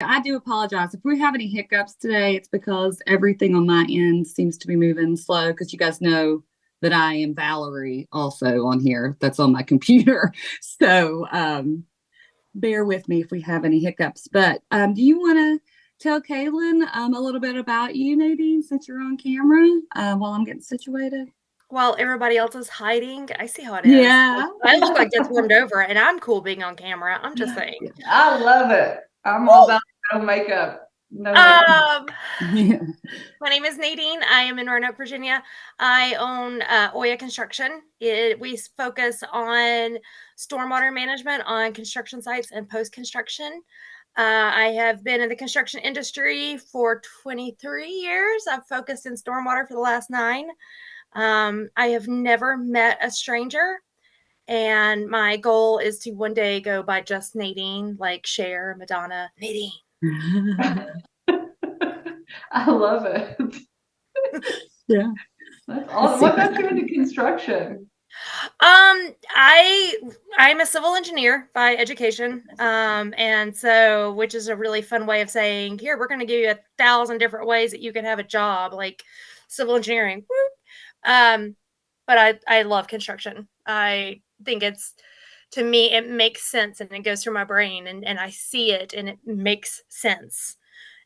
I do apologize. If we have any hiccups today, it's because everything on my end seems to be moving slow because you guys know that I am Valerie also on here. That's on my computer. So bear with me if we have any hiccups. But do you want to tell Kaylin a little bit about you, Nadine, since you're on camera while I'm getting situated? While everybody else is hiding, I see how it is. Yeah. I look like that's warmed over, and I'm cool being on camera. I'm just saying. I love it. I'm all Woo! about no makeup. No makeup. Um, Yeah. my name is Nadine. I am in Roanoke, Virginia. I own Oya Construction. We focus on stormwater management on construction sites and post-construction. I have been in the construction industry for 23 years. I've focused in stormwater for the last 9. I have never met a stranger, and my goal is to one day go by just Nadine, like Cher, Madonna, Nadine. I love it. Yeah. That's awesome. What got you into construction? I'm a civil engineer by education, and so which is a really fun way of saying here we're going to give you 1,000 different ways that you can have a job, like civil engineering. Um, but I love construction. I think to me it makes sense and it goes through my brain and I see it and it makes sense.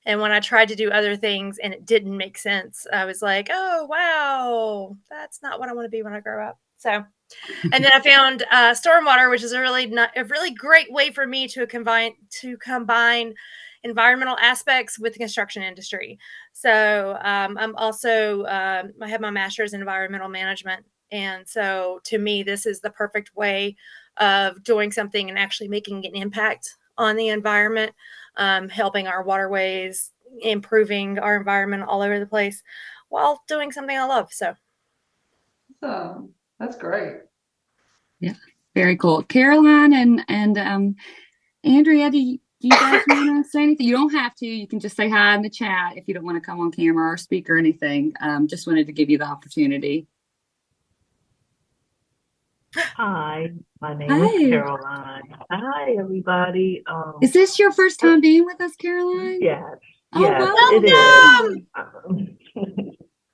And when I tried to do other things and it didn't make sense, I was like, oh wow, that's not what I want to be when I grow up. So and then I found stormwater, which is a really great way for me to combine environmental aspects with the construction industry. So I'm also I have my master's in environmental management, and so to me, this is the perfect way of doing something and actually making an impact on the environment, helping our waterways, improving our environment all over the place, while doing something I love. So. So that's great. Yeah. Very cool. Caroline and Andrea, do you guys want to say anything? You don't have to. You can just say hi in the chat if you don't want to come on camera or speak or anything. Just wanted to give you the opportunity. Hi, my name is Hi. Caroline. Hi, everybody. Is this your first time being with us, Caroline? Yes, Oh, yes, it is. Welcome!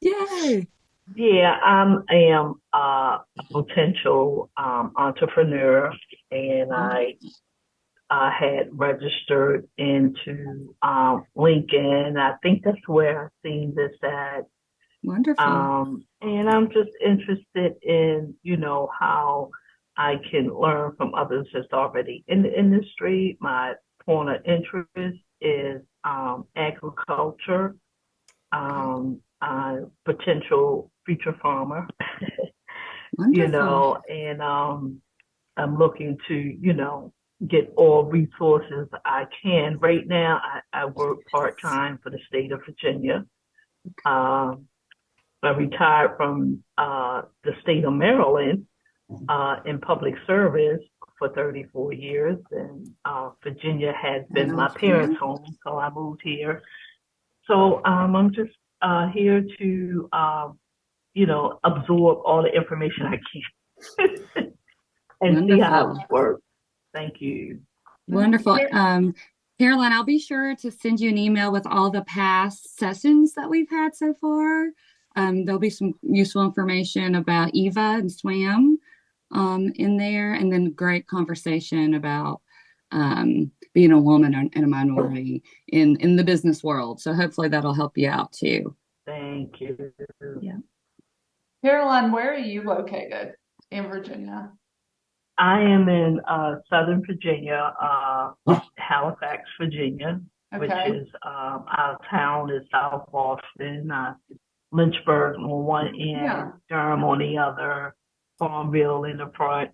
Yay. Yeah, I am a potential entrepreneur, and I had registered into LinkedIn. I think that's where I seen this ad. Wonderful. And I'm just interested in, how I can learn from others that's already in the industry. My point of interest is agriculture. Potential future farmer, Wonderful. and I'm looking to, get all resources I can. Right now, I work part-time for the state of Virginia. Um, I retired from the state of Maryland in public service for 34 years, and Virginia has been my parents' home, so I moved here. So I'm just here to, absorb all the information I can and see how Wonderful. it works. Thank you. Wonderful. Caroline, I'll be sure to send you an email with all the past sessions that we've had so far. There'll be some useful information about EVA and SWAM in there, and then great conversation about being a woman and a minority in the business world. So hopefully that'll help you out too. Thank you. Yeah. Caroline, where are you located in Virginia? I am in Southern Virginia, Halifax, Virginia, which is our town is South Boston, Lynchburg on one end, Durham on the other, Farmville in the front,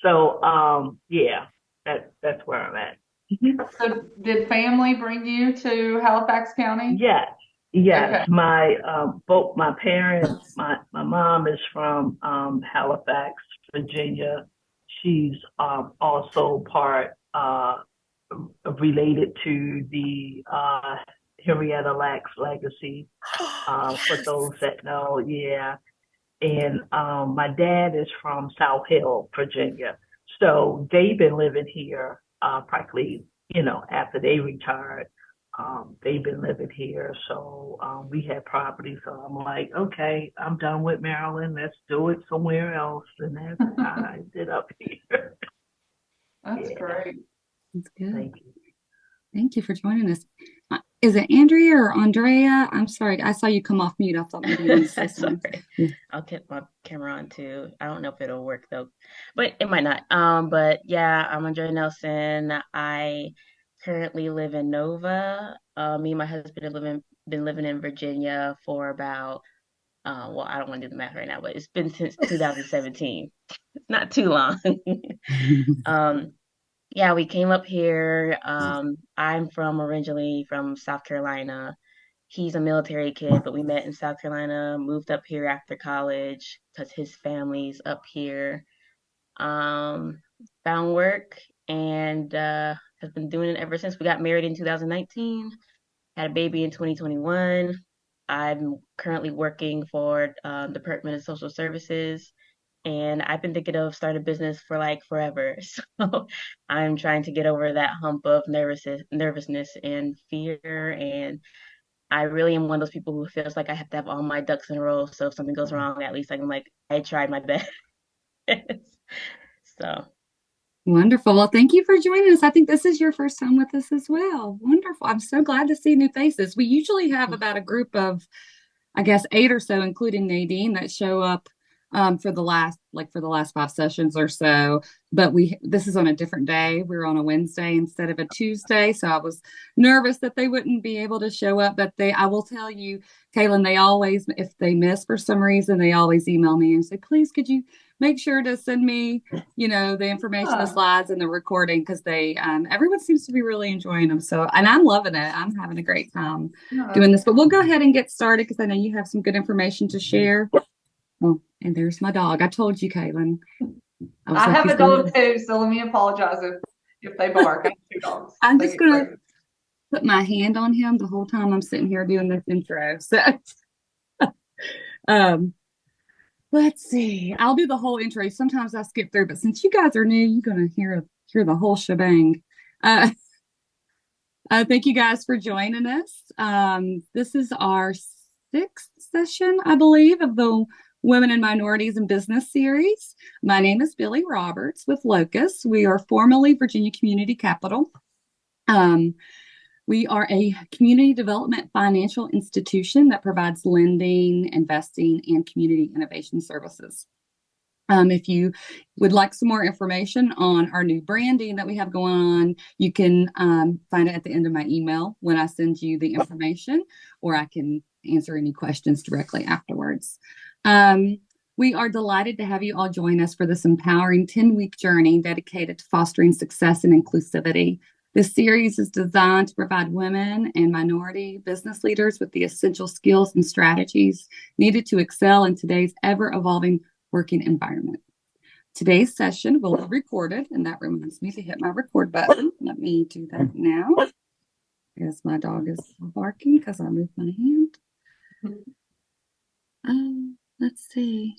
So yeah, that's where I'm at. So did family bring you to Halifax County? Yes. Okay. Both my parents, my mom is from Halifax, Virginia. She's also part related to the Henrietta Lacks legacy. For those that know, yeah. And my dad is from South Hill, Virginia. So they've been living here practically after they retired, they've been living here. So we had property. So I'm like, okay, I'm done with Maryland. Let's do it somewhere else. And that's how I ended up here. That's Yeah, great. That's good. thank you. Thank you for joining us. Is it Andrea or Andrea? I'm sorry. I saw you come off mute. I thought maybe you wanted to say something. Yeah. I'll keep my camera on too. I don't know if it'll work though, but it might not. But yeah, I'm Andrea Nelson. I currently live in Nova. Me and my husband have been living in Virginia for about, well, I don't want to do the math right now, but it's been since 2017. It's not too long. Yeah, we came up here. I'm originally from South Carolina. He's a military kid, but we met in South Carolina, moved up here after college because his family's up here. Um, Found work and has been doing it ever since. We got married in 2019, had a baby in 2021. I'm currently working for Department of Social Services, and I've been thinking of starting a business for like forever. So I'm trying to get over that hump of nervousness and fear. And I really am one of those people who feels like I have to have all my ducks in a row. So if something goes wrong, at least I'm like, I tried my best. So Wonderful. Well, thank you for joining us. I think this is your first time with us as well. Wonderful. I'm so glad to see new faces. We usually have about a group of, I guess, 8 or so, including Nadine, that show up for the last 5 sessions or so. But this is on a different day. We're on a Wednesday instead of a Tuesday. So I was nervous that they wouldn't be able to show up. But I will tell you, Kalen, they always, if they miss for some reason, they always email me and say, please, could you make sure to send me, the information, the slides and the recording, because everyone seems to be really enjoying them. So, and I'm loving it. I'm having a great time doing this, but we'll go ahead and get started because I know you have some good information to share. Oh, and there's my dog. I told you, Kalen. I have a dog too, so let me apologize if they bark. I have 2 dogs. I'm just going to put my hand on him the whole time I'm sitting here doing this intro. So, let's see. I'll do the whole intro. Sometimes I skip through, but since you guys are new, you're going to hear the whole shebang. Thank you guys for joining us. This is our 6th session, I believe, of the Women and Minorities in Business series. My name is Billy Roberts with Locus. We are formerly Virginia Community Capital. We are a community development financial institution that provides lending, investing, and community innovation services. If you would like some more information on our new branding that we have going on, you can find it at the end of my email when I send you the information, or I can answer any questions directly afterwards. We are delighted to have you all join us for this empowering 10-week journey dedicated to fostering success and inclusivity. This series is designed to provide women and minority business leaders with the essential skills and strategies needed to excel in today's ever-evolving working environment. Today's session will be recorded, and that reminds me to hit my record button. Let me do that now. As my dog is barking because I moved my hand. Let's see.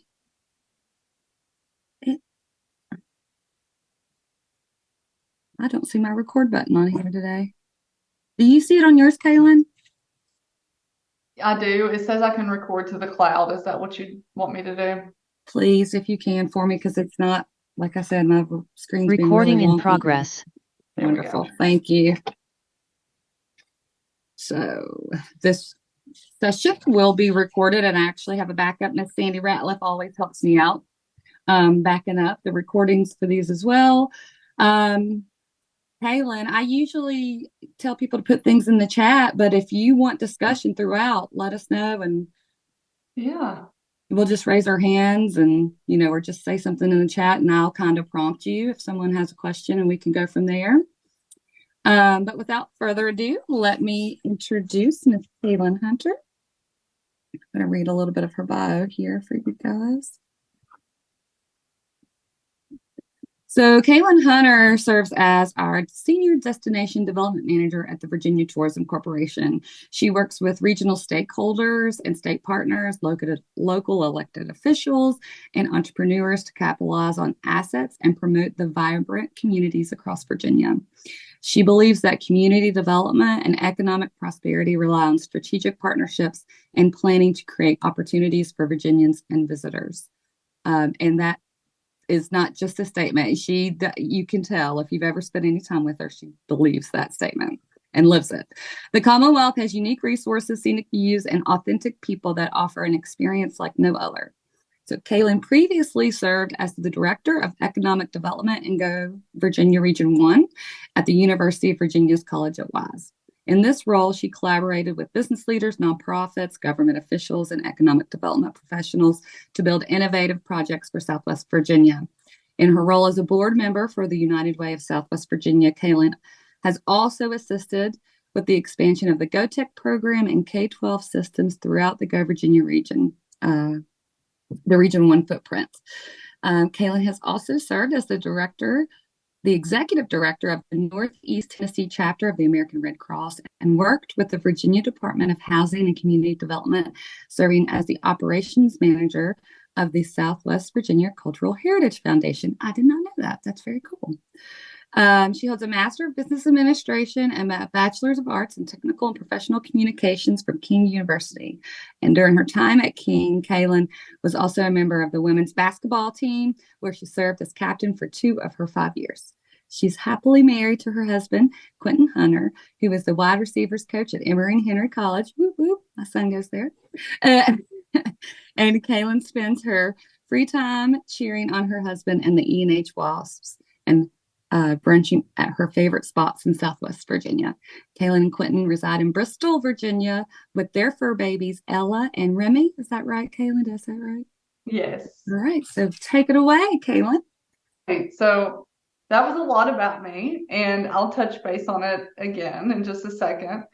I don't see my record button on here today. Do you see it on yours, Kalen? I do. It says I can record to the cloud. Is that what you want me to do? Please, if you can, for me, because it's not, like I said, my screen's recording being really in progress. Wonderful. Thank you. So this session will be recorded, and I actually have a backup. Miss Sandy Ratliff always helps me out backing up the recordings for these as well. Kalen, I usually tell people to put things in the chat, but if you want discussion throughout, let us know, and we'll just raise our hands and, or just say something in the chat, and I'll kind of prompt you if someone has a question, and we can go from there. But without further ado, let me introduce Miss Kalen Hunter. I'm going to read a little bit of her bio here for you guys. So Kalen Hunter serves as our Senior Destination Development Manager at the Virginia Tourism Corporation. She works with regional stakeholders and state partners, local elected officials, and entrepreneurs to capitalize on assets and promote the vibrant communities across Virginia. She believes that community development and economic prosperity rely on strategic partnerships and planning to create opportunities for Virginians and visitors. And that is not just a statement. You can tell if you've ever spent any time with her, she believes that statement and lives it. The Commonwealth has unique resources, scenic views, and authentic people that offer an experience like no other. So Kalen previously served as the Director of Economic Development in Go Virginia Region 1 at the University of Virginia's College at Wise. In this role, she collaborated with business leaders, nonprofits, government officials, and economic development professionals to build innovative projects for Southwest Virginia. In her role as a board member for the United Way of Southwest Virginia, Kalen has also assisted with the expansion of the GoTech program and K-12 systems throughout the Go Virginia region, the Region 1 footprint. Kalen has also served as the executive director of the Northeast Tennessee chapter of the American Red Cross and worked with the Virginia Department of Housing and Community Development, serving as the operations manager of the Southwest Virginia Cultural Heritage Foundation. I did not know that. That's very cool. She holds a Master of Business Administration and a Bachelor's of Arts in Technical and Professional Communications from King University. And during her time at King, Kalen was also a member of the women's basketball team, where she served as captain for 2 of her 5 years. She's happily married to her husband, Kalen Hunter, who is the wide receivers coach at Emory-Henry College. Whoop, whoop. My son goes there. And Kalen spends her free time cheering on her husband and the E&H Wasps and brunching at her favorite spots in Southwest Virginia. Kalen and Quentin reside in Bristol, Virginia, with their fur babies, Ella and Remy. Is that right, Kalen? Did I say that right? Yes. All right. So take it away, Kalen. Okay, so that was a lot about me, and I'll touch base on it again in just a second.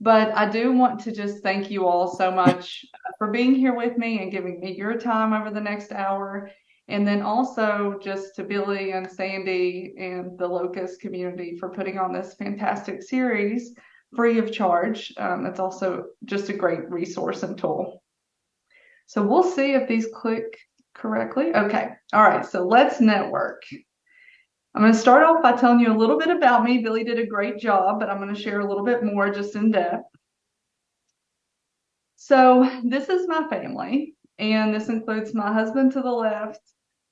But I do want to just thank you all so much for being here with me and giving me your time over the next hour. And then also just to Billy and Sandy and the Locust community for putting on this fantastic series free of charge. It's also just a great resource and tool. So we'll see if these click correctly. Okay. All right. So let's network. I'm going to start off by telling you a little bit about me. Billy did a great job, but I'm going to share a little bit more just in depth. So this is my family, and this includes my husband to the left,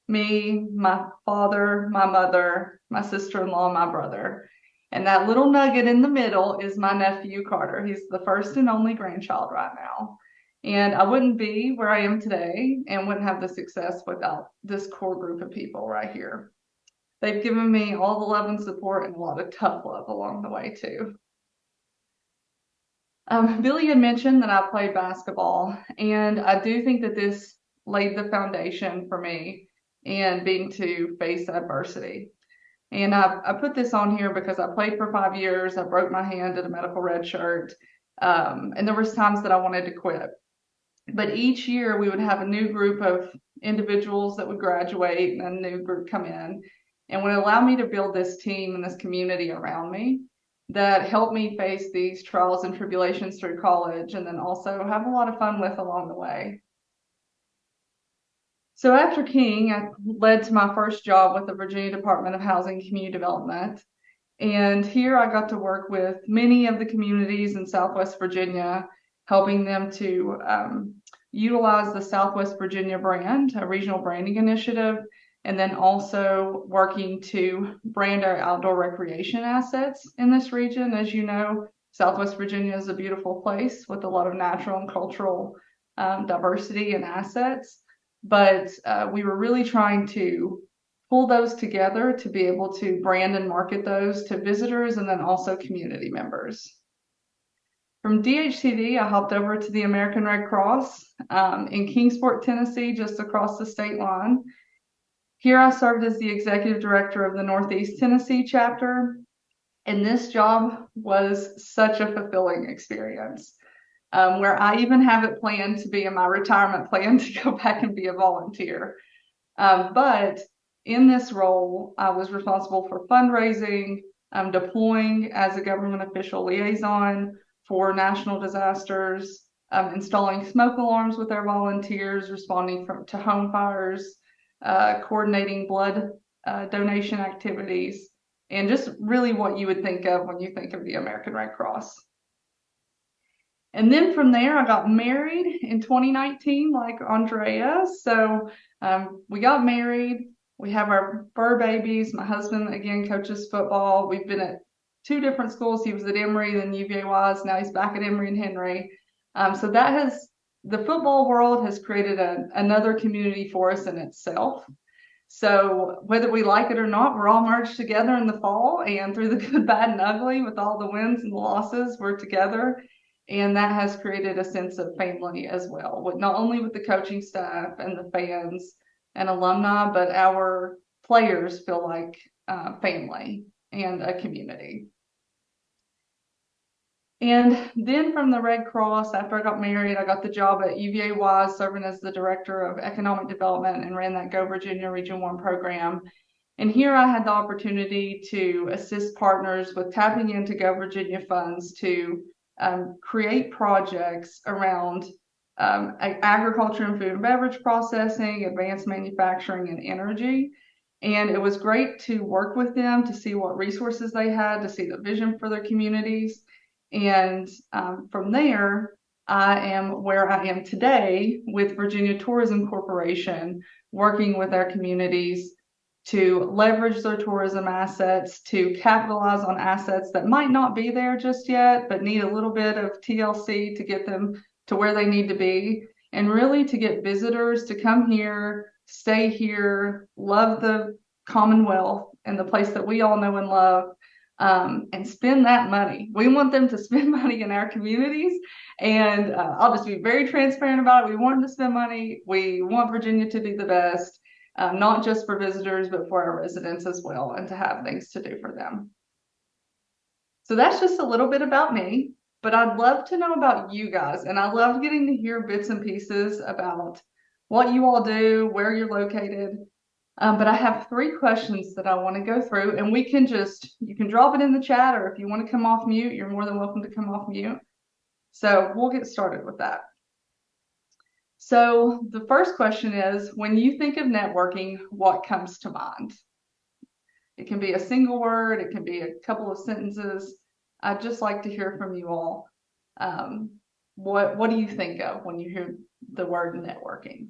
me, my father, my mother, my sister-in-law, my brother. And that little nugget in the middle is my nephew, Carter. He's the first and only grandchild right now. And I wouldn't be where I am today and wouldn't have the success without this core group of people right here. They've given me all the love and support and a lot of tough love along the way too. Billy had mentioned that I played basketball, and I do think that this laid the foundation for me in being to face adversity. And I put this on here because I played for 5 years. I broke my hand at a medical red shirt, and there was times that I wanted to quit. But each year we would have a new group of individuals that would graduate and a new group come in, and would allow me to build this team and this community around me that helped me face these trials and tribulations through college, and then also have a lot of fun with along the way. So after King, I led to my first job with the Virginia Department of Housing and Community Development. And here I got to work with many of the communities in Southwest Virginia, helping them to utilize the Southwest Virginia brand, a regional branding initiative, and then also working to brand our outdoor recreation assets in this region. As you know, Southwest Virginia is a beautiful place with a lot of natural and cultural diversity and assets. But we were really trying to pull those together to be able to brand and market those to visitors and then also community members. From DHCD, I hopped over to the American Red Cross in Kingsport, Tennessee, just across the state line. Here I served as the executive director of the Northeast Tennessee chapter, and this job was such a fulfilling experience, where I even have it planned to be in my retirement plan to go back and be a volunteer. But in this role, I was responsible for fundraising, deploying as a government official liaison for national disasters, installing smoke alarms with our volunteers, responding to home fires, coordinating blood donation activities, and just really what you would think of when you think of the American Red Cross. And then from there, I got married in 2019, like Andrea. So we got married. We have our fur babies. My husband, again, coaches football. We've been at 2 different schools. He was at Emory, then UVA was. Now he's back at Emory and Henry. So the football world has created another community for us in itself. So whether we like it or not, we're all merged together in the fall, and through the good, bad, and ugly, with all the wins and the losses, we're together. And that has created a sense of family as well, with not only with the coaching staff and the fans and alumni, but our players feel like family and a community. And then from the Red Cross, after I got married, I got the job at UVA Wise, serving as the Director of Economic Development, and ran that Go Virginia Region 1 program. And here I had the opportunity to assist partners with tapping into Go Virginia funds to create projects around agriculture and food and beverage processing, advanced manufacturing, and energy. And it was great to work with them to see what resources they had, to see the vision for their communities. And from there, I am where I am today with Virginia Tourism Corporation, working with our communities to leverage their tourism assets, to capitalize on assets that might not be there just yet, but need a little bit of TLC to get them to where they need to be, and really to get visitors to come here, stay here, love the Commonwealth and the place that we all know and love, and spend that money. We want them to spend money in our communities, and I'll just be very transparent about it. We want them to spend money. We want Virginia to be the best, not just for visitors, but for our residents as well, and to have things to do for them. So that's just a little bit about me, but I'd love to know about you guys, and I love getting to hear bits and pieces about what you all do, where you're located. But I have 3 questions that I want to go through, and you can drop it in the chat, or if you want to come off mute, you're more than welcome to come off mute. So we'll get started with that. So the first question is, when you think of networking, what comes to mind? It can be a single word, it can be a couple of sentences. I'd just like to hear from you all. What do you think of when you hear the word networking?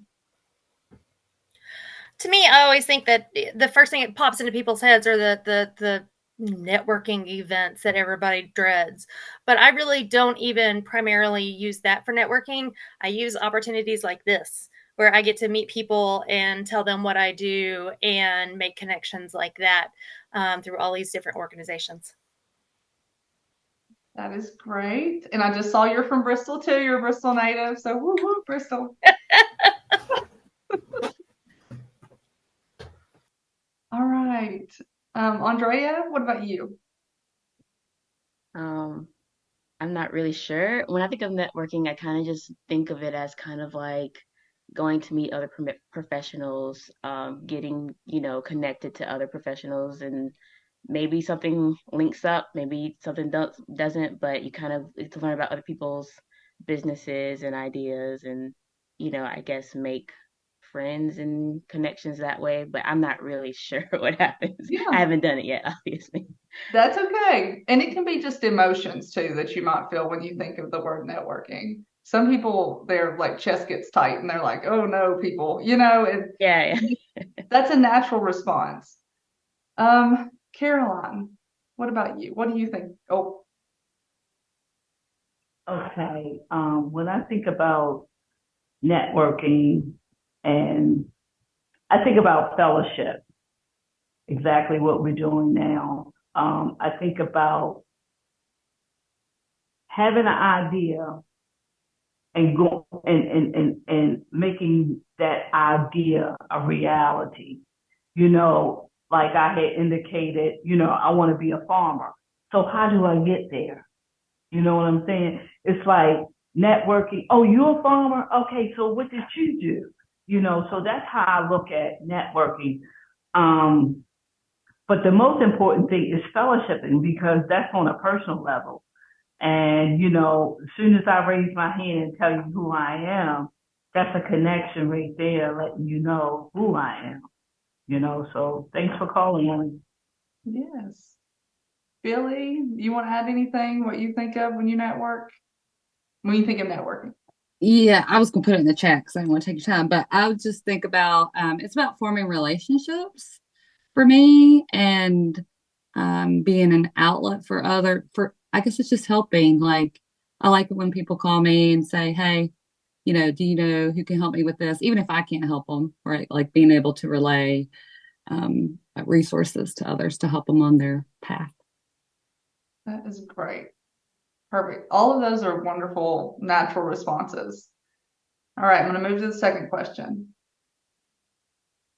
To me, I always think that the first thing that pops into people's heads are the networking events that everybody dreads. But I really don't even primarily use that for networking. I use opportunities like this, where I get to meet people and tell them what I do and make connections like that through all these different organizations. That is great. And I just saw you're from Bristol too. You're a Bristol native. So woo woo, Bristol. All right. Andrea, what about you? I'm not really sure. When I think of networking, I kind of just think of it as kind of like going to meet other professionals, getting, connected to other professionals, and maybe something links up, maybe something doesn't, but you kind of get to learn about other people's businesses and ideas, and, I guess make friends and connections that way, but I'm not really sure what happens. Yeah. I haven't done it yet, obviously. That's okay. And it can be just emotions too that you might feel when you think of the word networking. Some people, their like chest gets tight and they're like, oh no, people, and Yeah. that's a natural response. Caroline, what about you? What do you think? Oh, Okay. When I think about networking, and I think about fellowship, exactly what we're doing now. I think about having an idea and go and making that idea a reality. Like I had indicated, I want to be a farmer. So how do I get there? You know what I'm saying? It's like networking. Oh, you're a farmer? Okay, so what did you do? So that's how I look at networking. But the most important thing is fellowshipping, because that's on a personal level. And, as soon as I raise my hand and tell you who I am, that's a connection right there, letting you know who I am. So thanks for calling on me. Yes. Billy, you want to add anything, what you think of when you network? When you think of networking? Yeah, I was gonna put it in the chat because I don't want to take your time, but I would just think about it's about forming relationships for me and being an outlet for I guess it's just helping. Like I like it when people call me and say, "Hey, do you know who can help me with this?" Even if I can't help them, right? Like being able to relay resources to others to help them on their path. That is great. Perfect. All of those are wonderful, natural responses. All right, I'm going to move to the second question.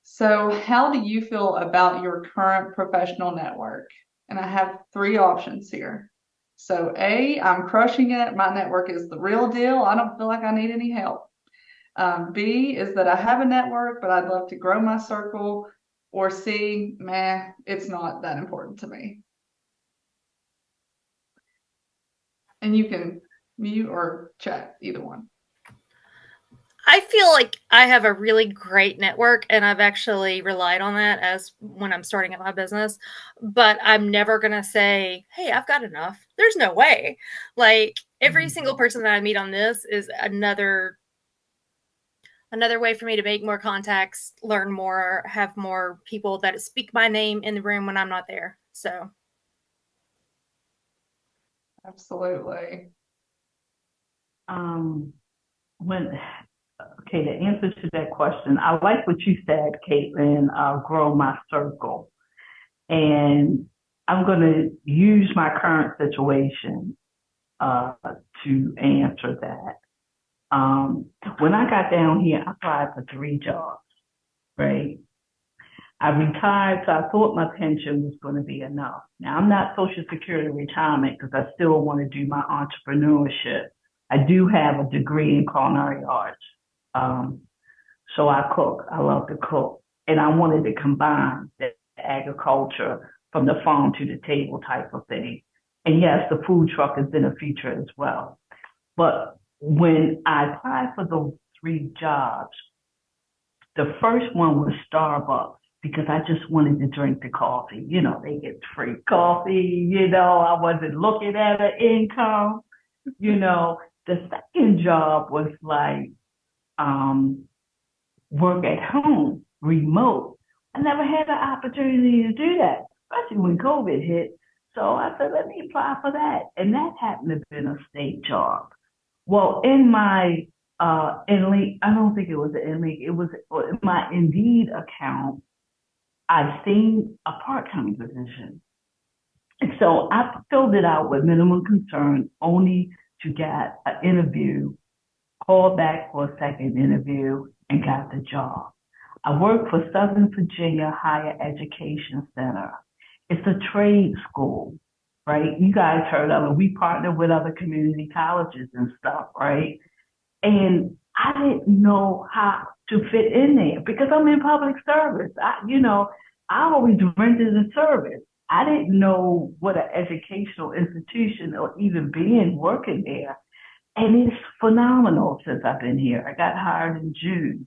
So, how do you feel about your current professional network? And I have three options here. So, A, I'm crushing it. My network is the real deal. I don't feel like I need any help. B is that I have a network, but I'd love to grow my circle. Or C, meh, it's not that important to me. And you can mute or chat, either one. I feel like I have a really great network, and I've actually relied on that as when I'm starting up my business. But I'm never going to say, hey, I've got enough. There's no way. Like every single person that I meet on this is another way for me to make more contacts, learn more, have more people that speak my name in the room when I'm not there. So Absolutely. When Okay, the answer to that question, I like what you said, Caitlin, grow my circle. And I'm going to use my current situation to answer that. When I got down here, I applied for 3 jobs, right? I retired, so I thought my pension was going to be enough. Now, I'm not Social Security retirement because I still want to do my entrepreneurship. I do have a degree in culinary arts. So I cook. I love to cook. And I wanted to combine the agriculture from the farm to the table type of thing. And yes, the food truck is in the future as well. But when I applied for those 3 jobs, the first one was Starbucks because I just wanted to drink the coffee. They get free coffee. I wasn't looking at an income. The second job was like, work at home, remote. I never had the opportunity to do that, especially when COVID hit. So I said, let me apply for that. And that happened to have been a state job. Well, in my InLeak, I don't think it was an InLeak, it was in my Indeed account, I've seen a part-time position. And so I filled it out with minimum concern only to get an interview, called back for a second interview, and got the job. I work for Southern Virginia Higher Education Center. It's a trade school, right? You guys heard of it. We partner with other community colleges and stuff, right? And I didn't know how to fit in there because I'm in public service. I always rented a service. I didn't know what an educational institution or even being working there. And it's phenomenal since I've been here. I got hired in June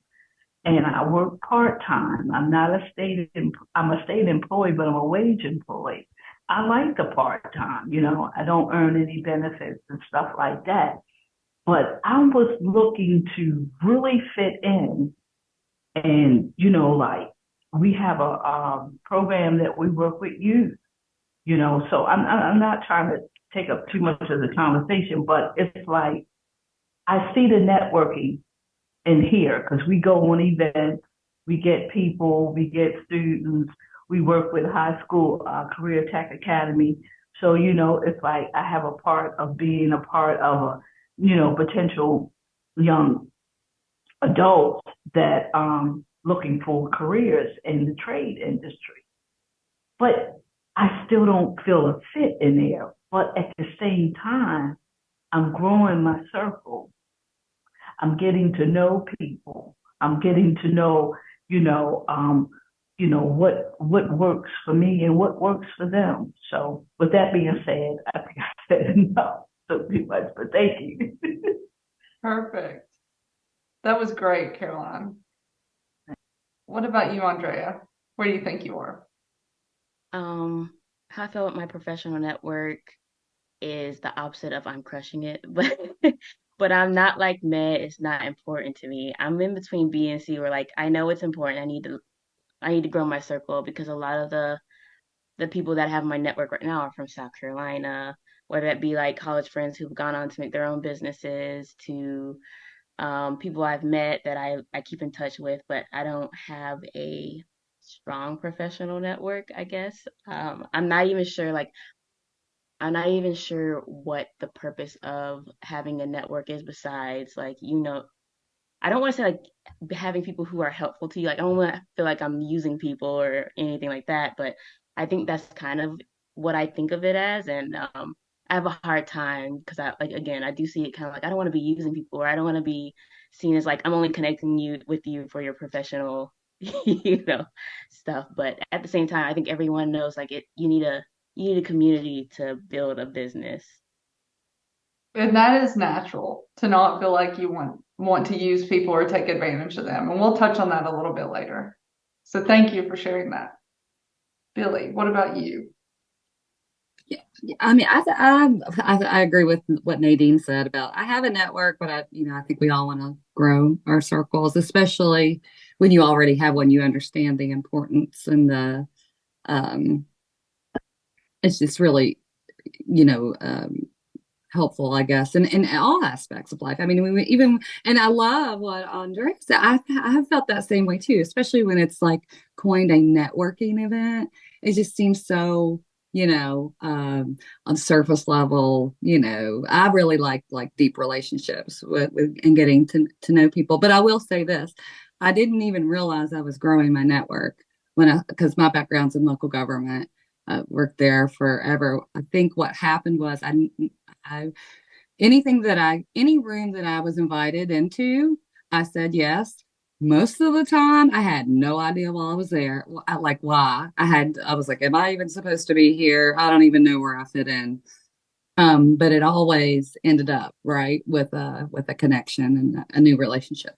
and I work part-time. I'm a state employee, but I'm a wage employee. I like the part-time, I don't earn any benefits and stuff like that. But I was looking to really fit in and, like we have a program that we work with youth, so I'm not trying to take up too much of the conversation, but it's like, I see the networking in here because we go on events, we get people, we get students, we work with high school career tech academy. So, it's like I have a part of being a part of potential young adults that looking for careers in the trade industry. But I still don't feel a fit in there. But at the same time, I'm growing my circle. I'm getting to know people. I'm getting to know, what works for me and what works for them. So with that being said, I think I said enough so too much, but thank you. Perfect. That was great, Caroline. What about you, Andrea? Where do you think you are? How I feel with my professional network is the opposite of I'm crushing it, but but I'm not like med. It's not important to me. I'm in between B and C, where like I know it's important. I need to grow my circle because a lot of the people that have my network right now are from South Carolina, whether it be like college friends who've gone on to make their own businesses, to people I've met that I keep in touch with, but I don't have a strong professional network, I guess. I'm not even sure what the purpose of having a network is besides like, I don't want to say like having people who are helpful to you. Like I don't want to feel like I'm using people or anything like that, but I think that's kind of what I think of it as. And I have a hard time because I like again I do see it kind of like I don't want to be using people or I don't want to be seen as like I'm only connecting you with you for your professional you know stuff. But at the same time, I think everyone knows like you need a community to build a business. And that is natural to not feel like you want to use people or take advantage of them. And we'll touch on that a little bit later. So thank you for sharing that. Billy, what about you? Yeah, I mean, I agree with what Nadine said about I have a network, but I think we all want to grow our circles, especially when you already have one. You understand the importance and um, it's just really, you know, helpful, I guess, in all aspects of life. I mean, and I love what Andre said. I have felt that same way too, especially when it's like coined a networking event. It just seems so, on surface level, I really like deep relationships with and getting to know people. But I will say this, I didn't even realize I was growing my network because my background's in local government. I worked there forever. I think what happened was I any room that I was invited into, I said yes. Most of the time, I had no idea while I was there. Like why. I was like, am I even supposed to be here? I don't even know where I fit in. But it always ended up right with a connection and a new relationship.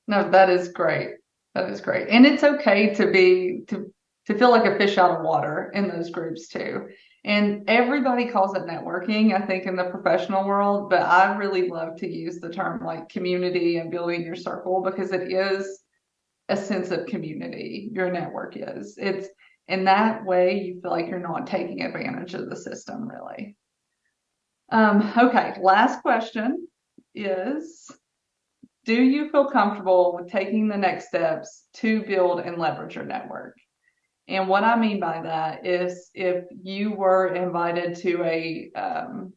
No, that is great. That is great. And it's okay to feel like a fish out of water in those groups too. And everybody calls it networking, I think, in the professional world, but I really love to use the term like community and building your circle because it is a sense of community. Your network is. It's in that way you feel like you're not taking advantage of the system really. Okay, last question is, do you feel comfortable with taking the next steps to build and leverage your network? And what I mean by that is if you were invited to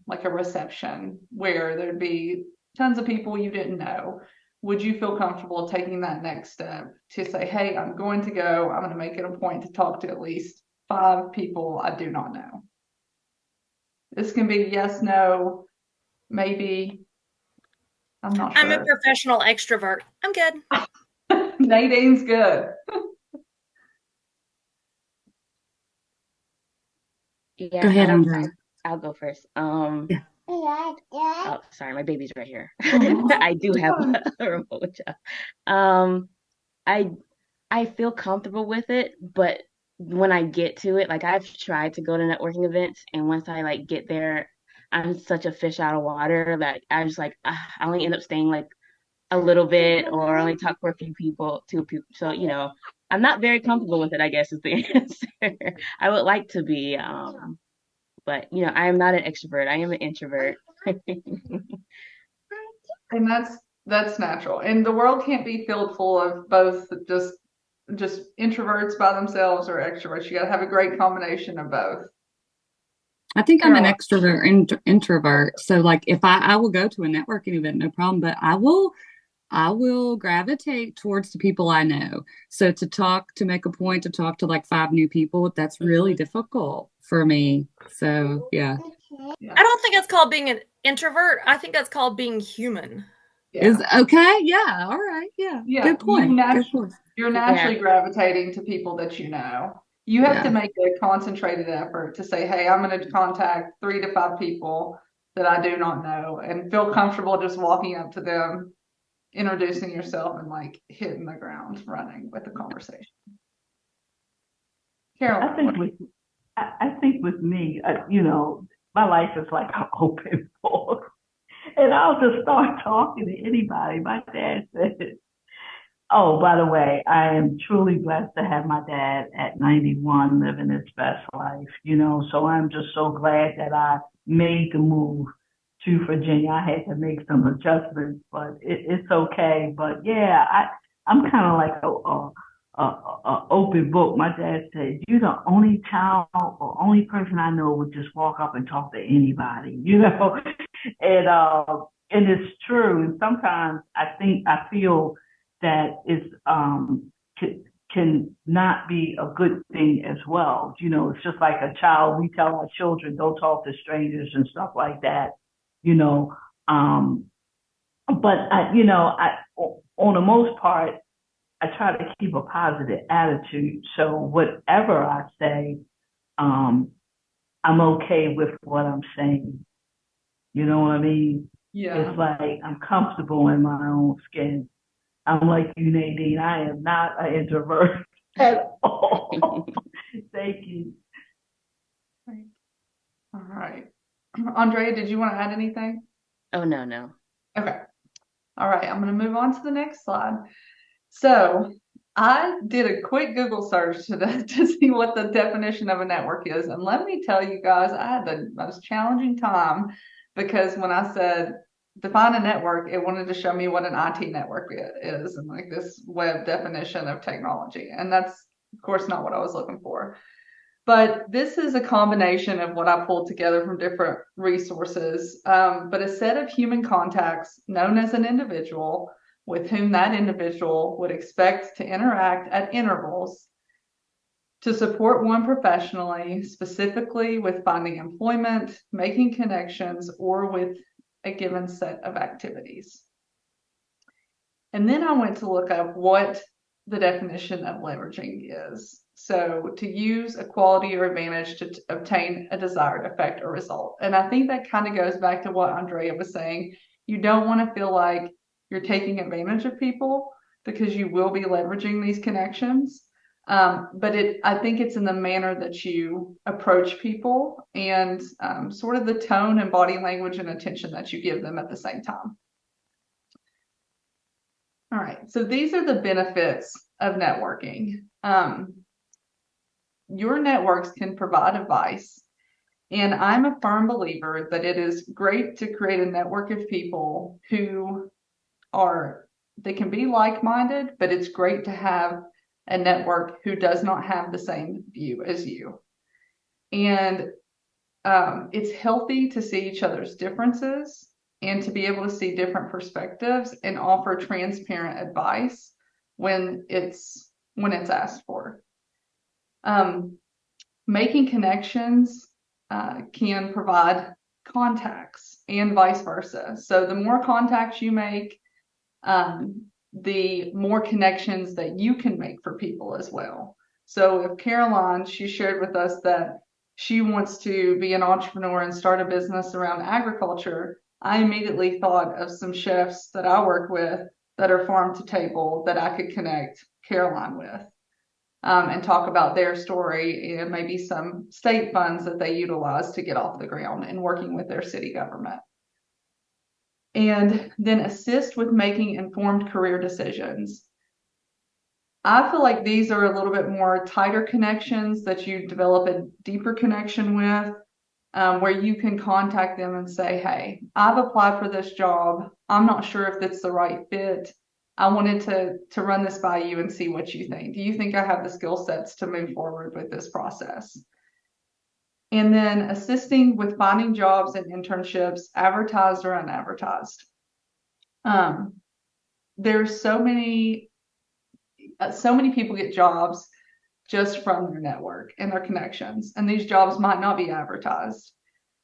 like a reception where there'd be tons of people you didn't know, would you feel comfortable taking that next step to say, hey, I'm going to go, I'm going to make it a point to talk to at least 5 people I do not know? This can be yes, no, maybe. I'm not I'm a sure. professional extrovert. I'm good. Nadine's good. Go Yeah, ahead, I'll Andre. I'll go first. Yeah. Oh, sorry, my baby's right here. Oh, I do have a remote job. Um, I I feel comfortable with it, but when I get to it, like I've tried to go to networking events, and once I like get there, I'm such a fish out of water that I just like I only end up staying like a little bit or only talk for a few people, two people. So, I'm not very comfortable with it, I guess is the answer. I would like to be, but I am not an extrovert. I am an introvert. and that's natural. And the world can't be filled full of both just introverts by themselves or extroverts. You got to have a great combination of both. I think I'm an Caroline. extrovert introvert. So like if I will go to a networking event, no problem, but I will gravitate towards the people I know. So to make a point to talk to like 5 new people, that's really difficult for me. So yeah. Yeah. I don't think that's called being an introvert. I think that's called being human. Is Yeah. okay. Yeah. All right. Yeah. Yeah. Good point. Good point. You're Yeah. naturally gravitating to people that you know. You have to Yeah. make a concentrated effort to say, hey, I'm going to contact 3 to 5 people that I do not know and feel comfortable just walking up to them, introducing yourself and like hitting the ground running with the conversation. Caroline, I think with I think with me, my life is like an open book, and I'll just start talking to anybody. My dad said, "Oh, by the way, I am truly blessed to have my dad at 91 living his best life. So I'm just so glad that I made the move to Virginia. I had to make some adjustments, but it's okay. But yeah, I'm kind of like a open book. My dad said, "You're the only child or only person I know would just walk up and talk to anybody, and it's true. And sometimes I feel that can not be a good thing as well. It's just like a child. We tell our children don't talk to strangers and stuff like that. You know, um, but I on the most part, I try to keep a positive attitude. So whatever I say, um, I'm okay with what I'm saying. You know what I mean? yeah. It's like I'm comfortable in my own skin. I'm like you, Nadine. I am not an introvert at all. Thank you. Right. All right. Andrea, did you want to add anything? Oh, no. Okay. All right. I'm going to move on to the next slide. So I did a quick Google search to see what the definition of a network is. And let me tell you guys, I had the most challenging time because when I said define a network, it wanted to show me what an IT network is and like this web definition of technology. And that's, of course, not what I was looking for. But this is a combination of what I pulled together from different resources, but a set of human contacts known as an individual with whom that individual would expect to interact at intervals to support one professionally, specifically with finding employment, making connections, or with a given set of activities. And then I went to look up what the definition of leveraging is. So to use a quality or advantage to obtain a desired effect or result. And I think that kind of goes back to what Andrea was saying. You don't want to feel like you're taking advantage of people because you will be leveraging these connections. But I think it's in the manner that you approach people and sort of the tone and body language and attention that you give them at the same time. All right, so these are the benefits of networking. Your networks can provide advice, and I'm a firm believer that it is great to create a network of people they can be like-minded, but it's great to have a network who does not have the same view as you. And it's healthy to see each other's differences and to be able to see different perspectives and offer transparent advice when it's asked for. Making connections can provide contacts and vice versa. So the more contacts you make, the more connections that you can make for people as well. So if Caroline, she shared with us that she wants to be an entrepreneur and start a business around agriculture, I immediately thought of some chefs that I work with that are farm to table that I could connect Caroline with and talk about their story and maybe some state funds that they utilize to get off the ground and working with their city government. And then assist with making informed career decisions. I feel like these are a little bit more tighter connections that you develop a deeper connection with, where you can contact them and say, hey, I've applied for this job. I'm not sure if it's the right fit. I wanted to run this by you and see what you think. Do you think I have the skill sets to move forward with this process? And then assisting with finding jobs and internships, advertised or unadvertised. There's so many people get jobs just from their network and their connections, and these jobs might not be advertised.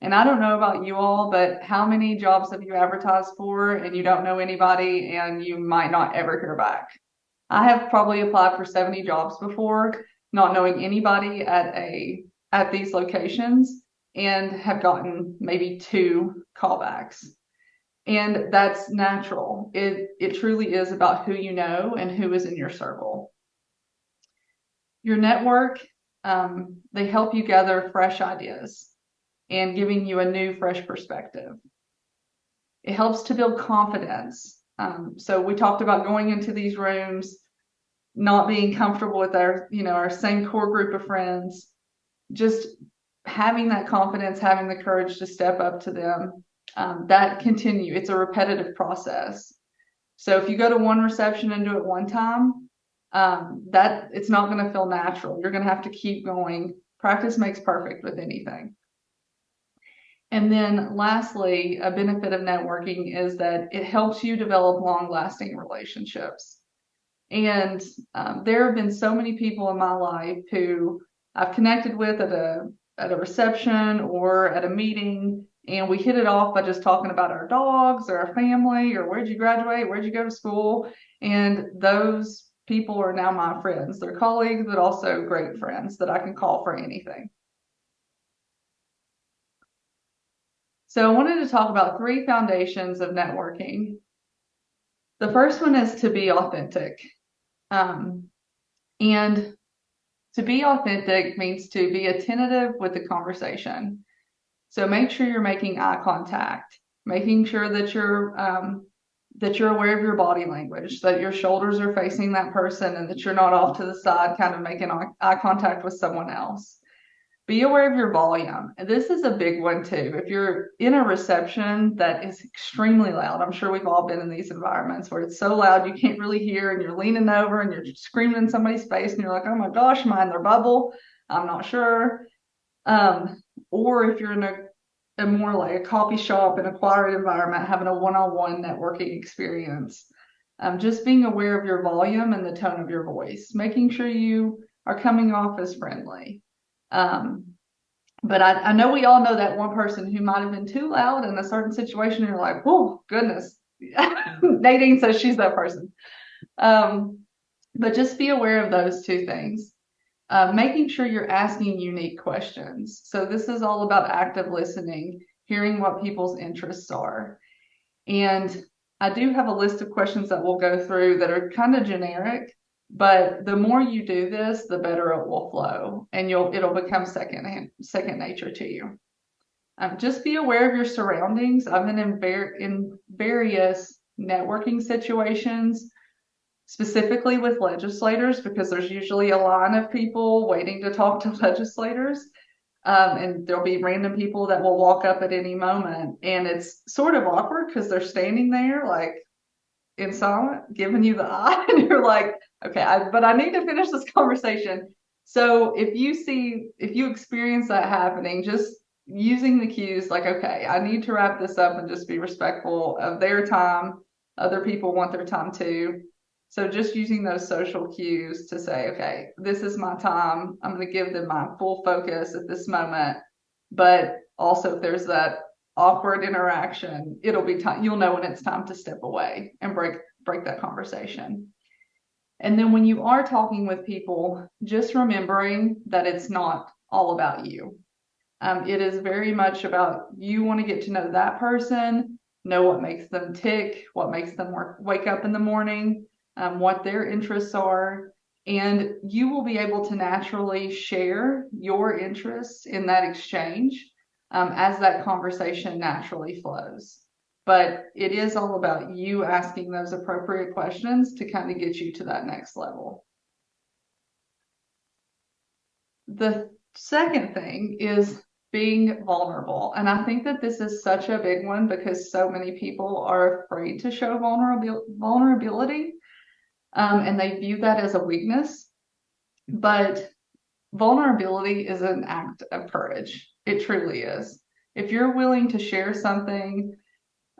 And I don't know about you all, but how many jobs have you advertised for and you don't know anybody and you might not ever hear back? I have probably applied for 70 jobs before, not knowing anybody at these locations, and have gotten maybe 2 callbacks. And that's natural. It truly is about who you know and who is in your circle. Your network They help you gather fresh ideas and giving you a new, fresh perspective. It helps to build confidence. So we talked about going into these rooms, not being comfortable with our same core group of friends, just having that confidence, having the courage to step up to them. It's a repetitive process. So if you go to one reception and do it one time, that it's not going to feel natural. You're going to have to keep going. Practice makes perfect with anything. And then lastly, a benefit of networking is that it helps you develop long-lasting relationships. And there have been so many people in my life who I've connected with at a reception or at a meeting, and we hit it off by just talking about our dogs or our family or where'd you graduate, where'd you go to school, and those people are now my friends. They're colleagues, but also great friends that I can call for anything. So I wanted to talk about 3 foundations of networking. The first one is to be authentic. And to be authentic means to be attentive with the conversation. So make sure you're making eye contact, making sure that you're aware of your body language, that your shoulders are facing that person and that you're not off to the side kind of making eye contact with someone else. Be aware of your volume. And this is a big one too. If you're in a reception that is extremely loud, I'm sure we've all been in these environments where it's so loud you can't really hear and you're leaning over and you're screaming in somebody's face and you're like, oh my gosh, am I in their bubble? I'm not sure. Or if you're in a more like a coffee shop in a quiet environment, having a one-on-one networking experience. Just being aware of your volume and the tone of your voice, making sure you are coming off as friendly. But I know we all know that one person who might have been too loud in a certain situation. And you're like, oh, goodness. Nadine says she's that person. But just be aware of those 2 things. Making sure you're asking unique questions. So this is all about active listening, hearing what people's interests are. And I do have a list of questions that we'll go through that are kind of generic. But the more you do this, the better it will flow, and it'll become second nature to you. Just be aware of your surroundings. I've been in various networking situations, specifically with legislators, because there's usually a line of people waiting to talk to legislators. And there'll be random people that will walk up at any moment, and it's sort of awkward because they're standing there like in silent, giving you the eye, and you're like, okay, but I need to finish this conversation. So if you experience that happening, just using the cues like, okay, I need to wrap this up and just be respectful of their time. Other people want their time too. So just using those social cues to say, okay, this is my time. I'm going to give them my full focus at this moment. But also if there's that awkward interaction, it'll be time. You'll know when it's time to step away and break that conversation. And then when you are talking with people, just remembering that it's not all about you. It is very much about you want to get to know that person, know what makes them tick, what makes them wake up in the morning, what their interests are, and you will be able to naturally share your interests in that exchange as that conversation naturally flows. But it is all about you asking those appropriate questions to kind of get you to that next level. The second thing is being vulnerable. And I think that this is such a big one because so many people are afraid to show vulnerability, and they view that as a weakness. But vulnerability is an act of courage. It truly is. If you're willing to share something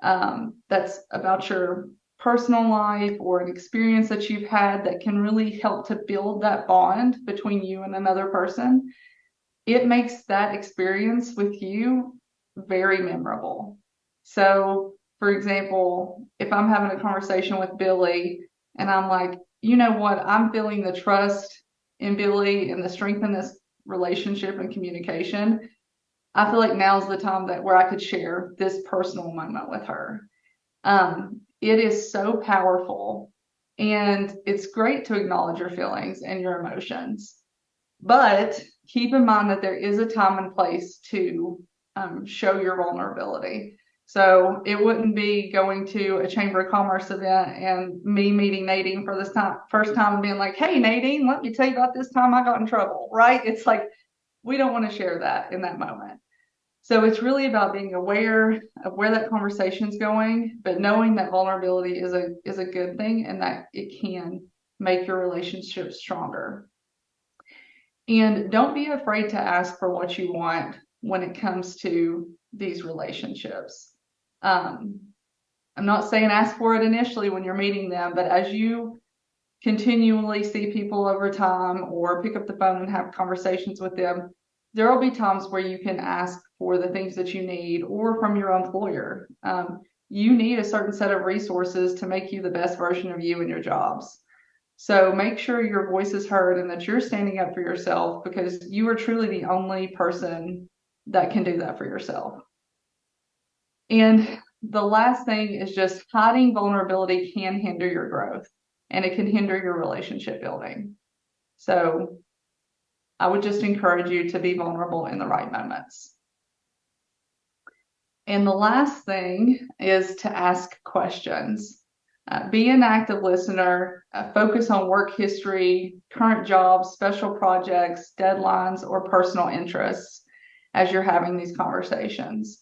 that's about your personal life or an experience that you've had that can really help to build that bond between you and another person, it makes that experience with you very memorable. So, for example, if I'm having a conversation with Billy and I'm like, you know what, I'm feeling the trust in Billy and the strength in this relationship and communication, I feel like now's the time where I could share this personal moment with her. It is so powerful, and it's great to acknowledge your feelings and your emotions. But keep in mind that there is a time and place to show your vulnerability. So it wouldn't be going to a Chamber of Commerce event and me meeting Nadine for this first time and being like, hey, Nadine, let me tell you about this time I got in trouble, right? It's like, we don't want to share that in that moment. So it's really about being aware of where that conversation's going, but knowing that vulnerability is a good thing and that it can make your relationship stronger. And don't be afraid to ask for what you want when it comes to these relationships. I'm not saying ask for it initially when you're meeting them, but as you continually see people over time or pick up the phone and have conversations with them, there will be times where you can ask for the things that you need or from your employer. You need a certain set of resources to make you the best version of you in your jobs. So make sure your voice is heard and that you're standing up for yourself, because you are truly the only person that can do that for yourself. And the last thing is just hiding vulnerability can hinder your growth and it can hinder your relationship building. So I would just encourage you to be vulnerable in the right moments. And the last thing is to ask questions. Be an active listener, focus on work history, current jobs, special projects, deadlines, or personal interests as you're having these conversations.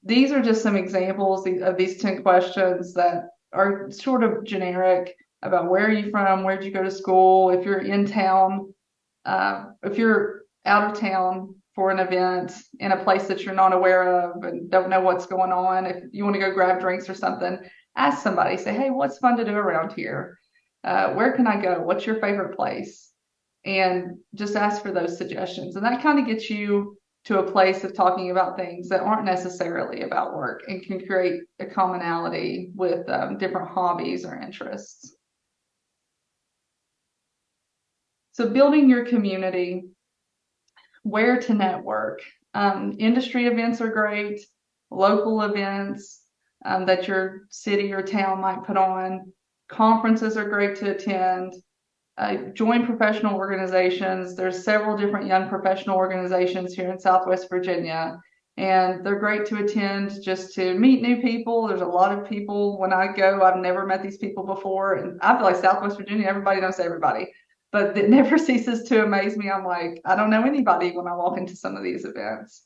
These are just some examples of these 10 questions that are sort of generic about where are you from, where did you go to school, if you're in town, if you're out of town for an event in a place that you're not aware of and don't know what's going on, if you want to go grab drinks or something, ask somebody, say, hey, what's fun to do around here? Where can I go? What's your favorite place? And just ask for those suggestions. And that kind of gets you to a place of talking about things that aren't necessarily about work and can create a commonality with different hobbies or interests. So building your community, where to network. Industry events are great, local events that your city or town might put on. Conferences are great to attend. Join professional organizations. There's several different young professional organizations here in Southwest Virginia, and they're great to attend just to meet new people. There's a lot of people when I go, I've never met these people before, and I feel like Southwest Virginia, everybody knows everybody, but it never ceases to amaze me. I'm like, I don't know anybody when I walk into some of these events.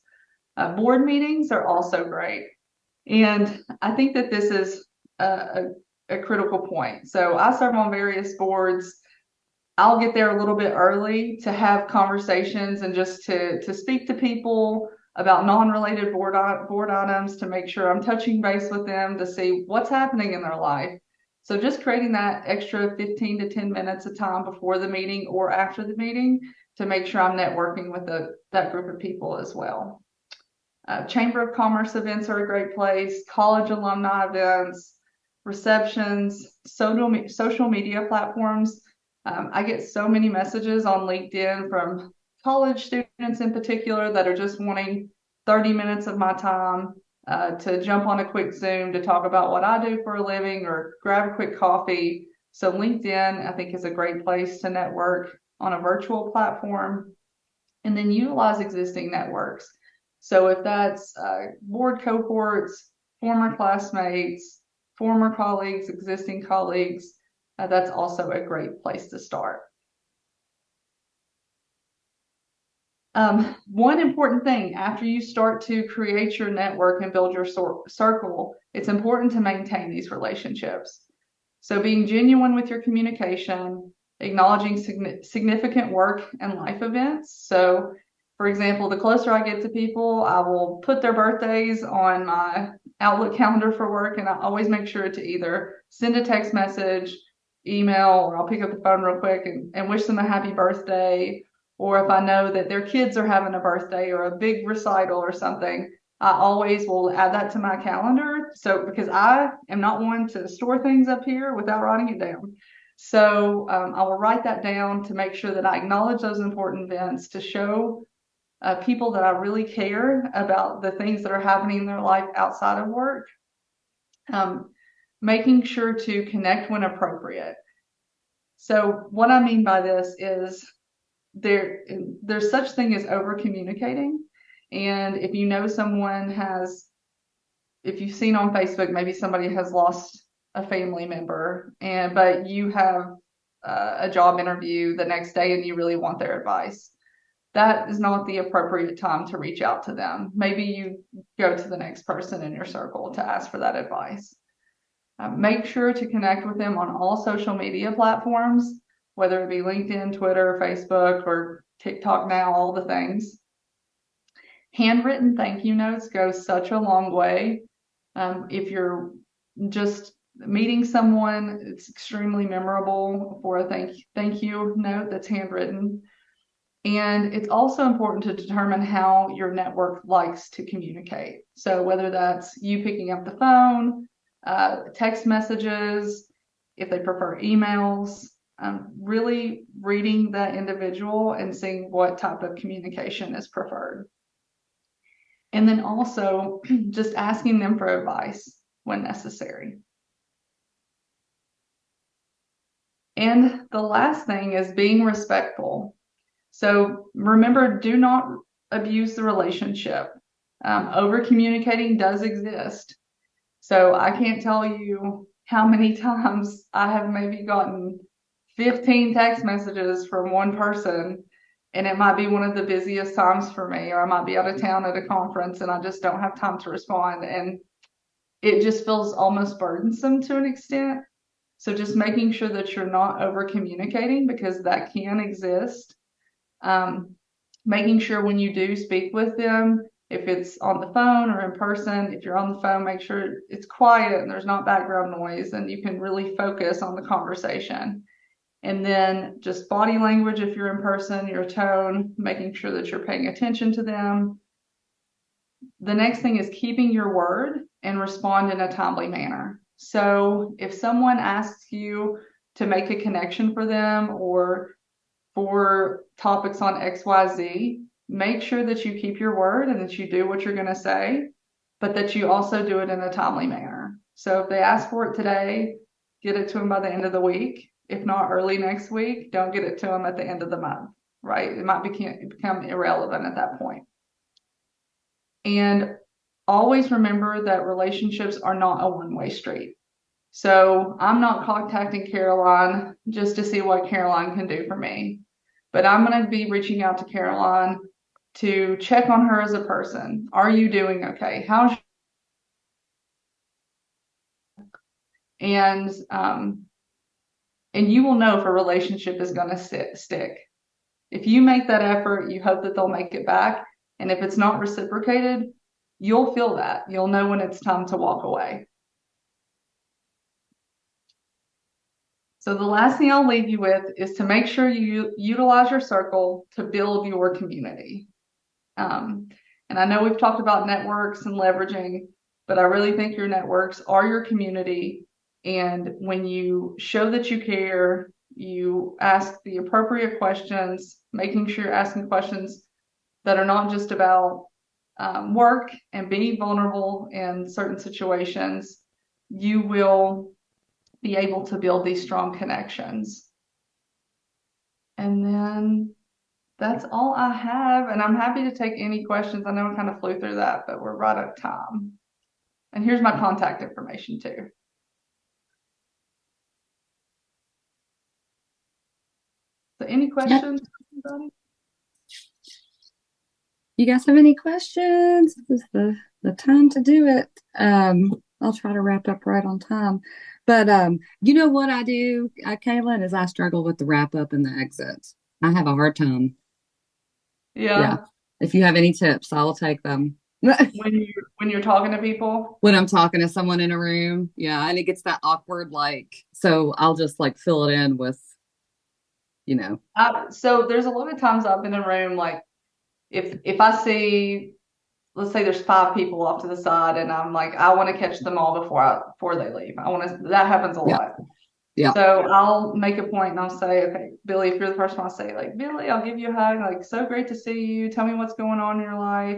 Board meetings are also great, and I think that this is a critical point. So I serve on various boards. I'll get there a little bit early to have conversations and just to speak to people about non-related board items, to make sure I'm touching base with them to see what's happening in their life. So just creating that extra 15 to 10 minutes of time before the meeting or after the meeting to make sure I'm networking with that group of people as well. Chamber of Commerce events are a great place, college alumni events, receptions, social media platforms. I get so many messages on LinkedIn from college students in particular that are just wanting 30 minutes of my time to jump on a quick Zoom to talk about what I do for a living or grab a quick coffee. So LinkedIn, I think, is a great place to network on a virtual platform, and then utilize existing networks. So if that's board cohorts, former classmates, former colleagues, existing colleagues, that's also a great place to start. One important thing after you start to create your network and build your circle, it's important to maintain these relationships. So being genuine with your communication, acknowledging significant work and life events. So for example, the closer I get to people, I will put their birthdays on my Outlook calendar for work, and I always make sure to either send a text message, email, or I'll pick up the phone real quick and wish them a happy birthday. Or if I know that their kids are having a birthday or a big recital or something, I always will add that to my calendar. So because I am not one to store things up here without writing it down. So I will write that down to make sure that I acknowledge those important events, to show people that I really care about the things that are happening in their life outside of work. Making sure to connect when appropriate. So what I mean by this is there's such thing as over communicating. And if you know someone if you've seen on Facebook, maybe somebody has lost a family member, but you have a job interview the next day and you really want their advice, that is not the appropriate time to reach out to them. Maybe you go to the next person in your circle to ask for that advice. Make sure to connect with them on all social media platforms, whether it be LinkedIn, Twitter, Facebook, or TikTok now, all the things. Handwritten thank you notes go such a long way. If you're just meeting someone, it's extremely memorable for a thank you note that's handwritten. And it's also important to determine how your network likes to communicate. So whether that's you picking up the phone, text messages, if they prefer emails, really reading that individual and seeing what type of communication is preferred. And then also just asking them for advice when necessary. And the last thing is being respectful. So remember, do not abuse the relationship. Over communicating does exist. So I can't tell you how many times I have maybe gotten 15 text messages from one person, and it might be one of the busiest times for me, or I might be out of town at a conference and I just don't have time to respond. And it just feels almost burdensome to an extent. So just making sure that you're not over communicating, because that can exist. Making sure when you do speak with them, if it's on the phone or in person, if you're on the phone, make sure it's quiet and there's not background noise and you can really focus on the conversation. And then just body language if you're in person, your tone, making sure that you're paying attention to them. The next thing is keeping your word and respond in a timely manner. So if someone asks you to make a connection for them or for topics on XYZ, make sure that you keep your word and that you do what you're going to say, but that you also do it in a timely manner. So if they ask for it today, get it to them by the end of the week. If not early next week, don't get it to them at the end of the month, right? It might become irrelevant at that point. And always remember that relationships are not a one-way street. So I'm not contacting Caroline just to see what Caroline can do for me, but I'm going to be reaching out to Caroline to check on her as a person. Are you doing okay? And you will know if a relationship is going to stick. If you make that effort, you hope that they'll make it back. And if it's not reciprocated, you'll feel that. You'll know when it's time to walk away. So the last thing I'll leave you with is to make sure you utilize your circle to build your community. And I know we've talked about networks and leveraging, but I really think your networks are your community. And when you show that you care, you ask the appropriate questions, making sure you're asking questions that are not just about work, and be vulnerable in certain situations, you will be able to build these strong connections. And then that's all I have, and I'm happy to take any questions. I know I kind of flew through that, but we're right at time. And here's my contact information too. So any questions? Yep. You guys have any questions? This is the time to do it. I'll try to wrap up right on time. But you know what I do, Kaylin, is I struggle with the wrap up and the exits. I have a hard time. Yeah. If you have any tips, I'll take them. when you're talking to people? When I'm talking to someone in a room, yeah, and it gets that awkward, so I'll just fill it in with, So there's a lot of times I've been in a room, if I see, let's say there's 5 people off to the side, and I'm I want to catch them all before they leave. That happens a lot. Yeah. So I'll make a point and I'll say, okay, Billy, if you're the person, I'll say Billy, I'll give you a hug. So great to see you. Tell me what's going on in your life.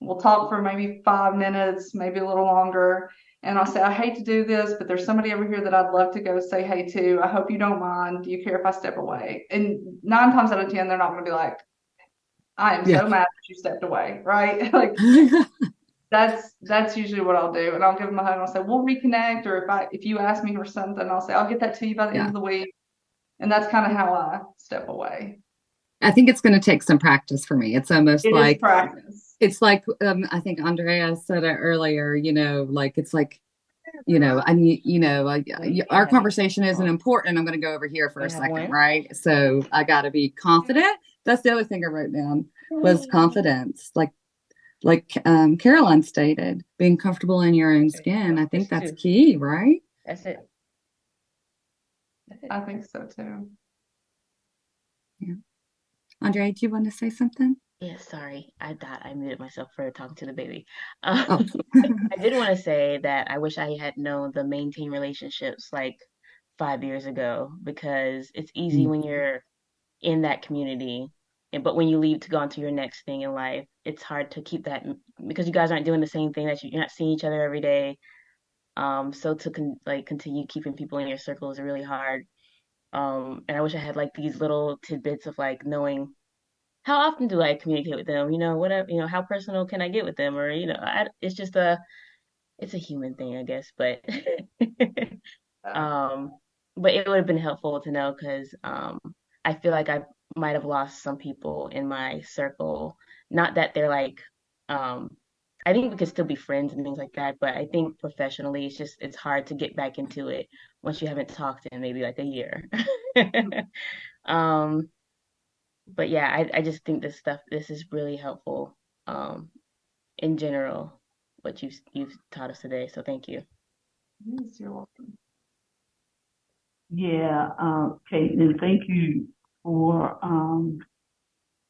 We'll talk for maybe 5 minutes, maybe a little longer. And I'll say, I hate to do this, but there's somebody over here that I'd love to go say hey to. I hope you don't mind. Do you care if I step away? And 9 times out of 10, they're not going to be like, I am Yeah. so mad that you stepped away, right? Like that's usually what I'll do. And I'll give them a hug and I'll say, we'll reconnect. Or if you ask me for something, I'll say, I'll get that to you by the end Yeah. of the week. And that's kind of how I step away. I think it's going to take some practice for me. It's almost It like is practice. it's like I think Andrea said it earlier, like it's like, I need, our conversation isn't important. I'm going to go over here for a second, right? So I got to be confident. That's the other thing I wrote down was confidence. Like Caroline stated, being comfortable in your own skin. I think that's key, right? That's it. I think so too. Yeah. Andrea, do you want to say something? Yeah, sorry. I thought I muted myself for talking to the baby. Oh. I did want to say that I wish I had known the maintain relationships like 5 years ago, because it's easy when you're in that community, but when you leave to go on to your next thing in life, it's hard to keep that because you guys aren't doing the same thing, that you're not seeing each other every day. So to continue keeping people in your circle is really hard. And I wish I had like these little tidbits of like knowing how often do I communicate with them? Whatever, how personal can I get with them? Or, it's just it's a human thing, I guess. But, um, but it would have been helpful to know, because I feel like I might have lost some people in my circle. Not that they're like, um, I think we could still be friends and things like that. But I think professionally, it's hard to get back into it once you haven't talked in maybe like a year. Um, but yeah, I just think this is really helpful, in general, what you've taught us today. So thank you. Yes, you're welcome. Yeah, Caitlin, thank you for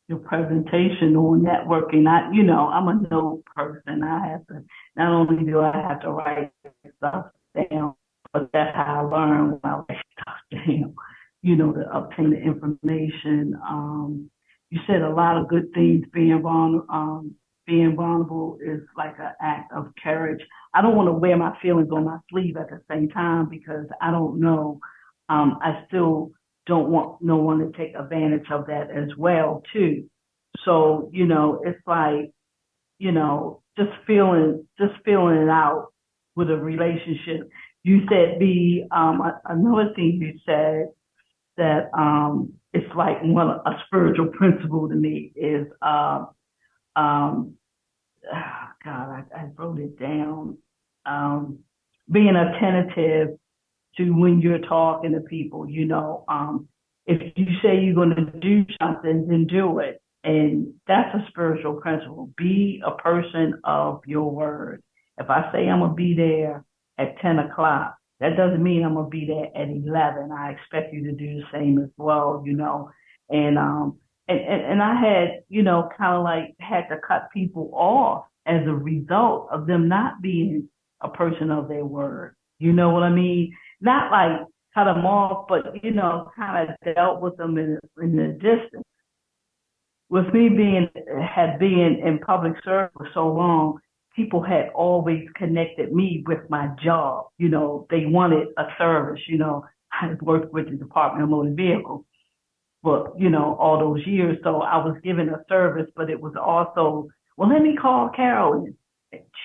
your presentation on networking. I'm a note person. I have to, not only do I have to write stuff down, but that's how I learn when I write stuff down, to obtain the information. You said a lot of good things. Being vulnerable is like an act of courage. I don't want to wear my feelings on my sleeve at the same time, because I don't know. I still don't want no one to take advantage of that as well too. So, it's like, just feeling it out with a relationship. You said another thing you said that it's like a spiritual principle to me is um God, I wrote it down. Being attentive to when you're talking to people, if you say you're going to do something, then do it. And that's a spiritual principle. Be a person of your word. If I say I'm going to be there at 10 o'clock, that doesn't mean I'm going to be there at 11. I expect you to do the same as well, and, and I had, kind of like had to cut people off as a result of them not being a person of their word. You know what I mean? Not like cut them off, but kind of dealt with them in the distance. With me being in public service for so long, people had always connected me with my job. They wanted a service. I worked with the Department of Motor Vehicles for all those years, so I was given a service, but it was also, well, let me call Carolyn.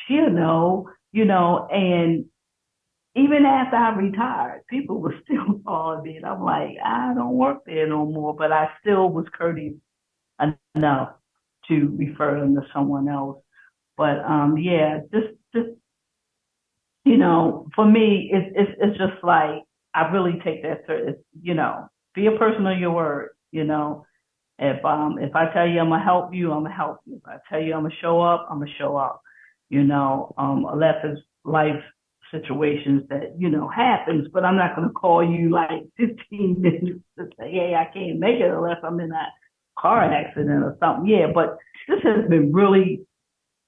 She'll know, and even after I retired, people were still calling me, and I'm like, I don't work there no more, but I still was courteous enough to refer them to someone else. But yeah, just for me, it's just like I really take that serious. Be a person of your word. If I tell you I'm gonna help you, I'm gonna help you. If I tell you I'm gonna show up, I'm gonna show up. Unless it's life situations that happens, but I'm not gonna call you like 15 minutes to say, hey, I can't make it unless I'm in that car accident or something. Yeah, but this has been really,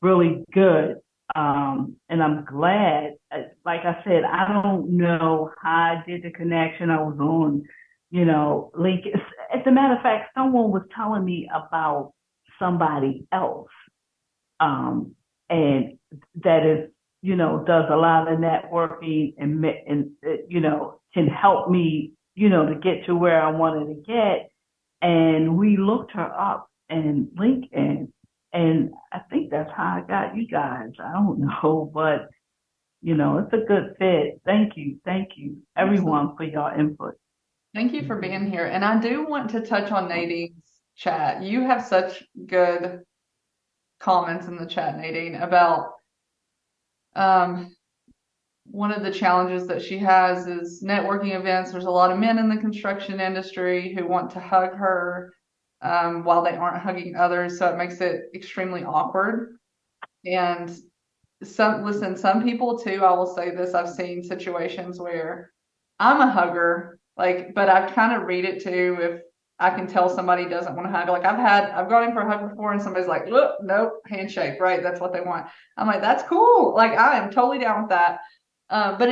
really good. And I'm glad. Like I said, I don't know how I did the connection. I was on, link. As a matter of fact, someone was telling me about somebody else, and that is does a lot of networking and can help me, to get to where I wanted to get. And we looked her up in LinkedIn, and I think that's how I got you guys. I don't know, but it's a good fit. Thank you, everyone, for your input. Thank you for being here. And I do want to touch on Nadine's chat. You have such good comments in the chat, Nadine, about one of the challenges that she has is networking events. There's a lot of men in the construction industry who want to hug her while they aren't hugging others. So it makes it extremely awkward. And some people too, I will say this, I've seen situations where I'm a hugger, but I kind of read it too if I can tell somebody doesn't want to hug. Like I've gone in for a hug before and somebody's like, look, nope, handshake, right? That's what they want. I'm like, that's cool. Like I am totally down with that. But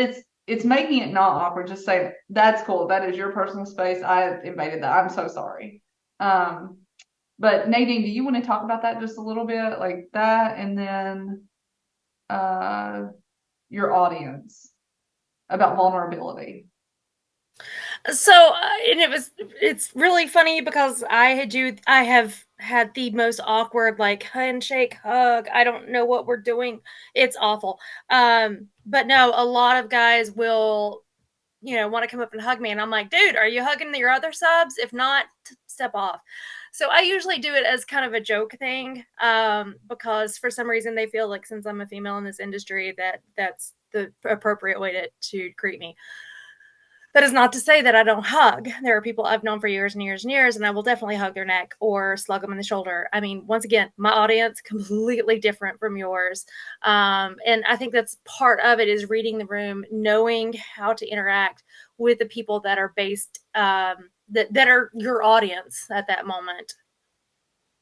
it's making it not awkward. Just say, that's cool. That is your personal space. I invaded that. I'm so sorry. But Nadine, do you want to talk about that just a little bit, like that, and then your audience about vulnerability? So, and it's really funny because I have had the most awkward like handshake hug. I don't know what we're doing. It's awful. But no, a lot of guys will, want to come up and hug me, and I'm like, dude, are you hugging your other subs? If not, step off. So I usually do it as kind of a joke thing, because for some reason they feel like since I'm a female in this industry that's the appropriate way to greet me. That is not to say that I don't hug. There are people I've known for years and years and years, and I will definitely hug their neck or slug them in the shoulder. I mean, once again, my audience completely different from yours, and I think that's part of it is reading the room, knowing how to interact with the people that are based that are your audience at that moment.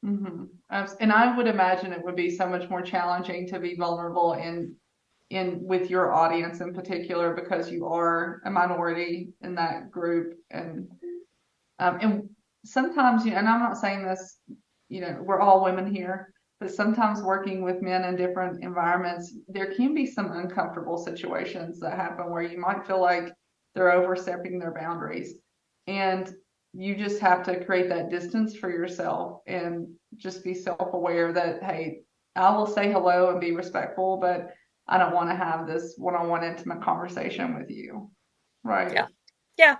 Mm-hmm. And I would imagine it would be so much more challenging to be vulnerable in with your audience in particular because you are a minority in that group, and sometimes and I'm not saying this, we're all women here, but sometimes working with men in different environments, there can be some uncomfortable situations that happen where you might feel like they're overstepping their boundaries, and you just have to create that distance for yourself and just be self-aware that, hey, I will say hello and be respectful, but I don't want to have this one-on-one intimate conversation with you. Right. Yeah. Yeah.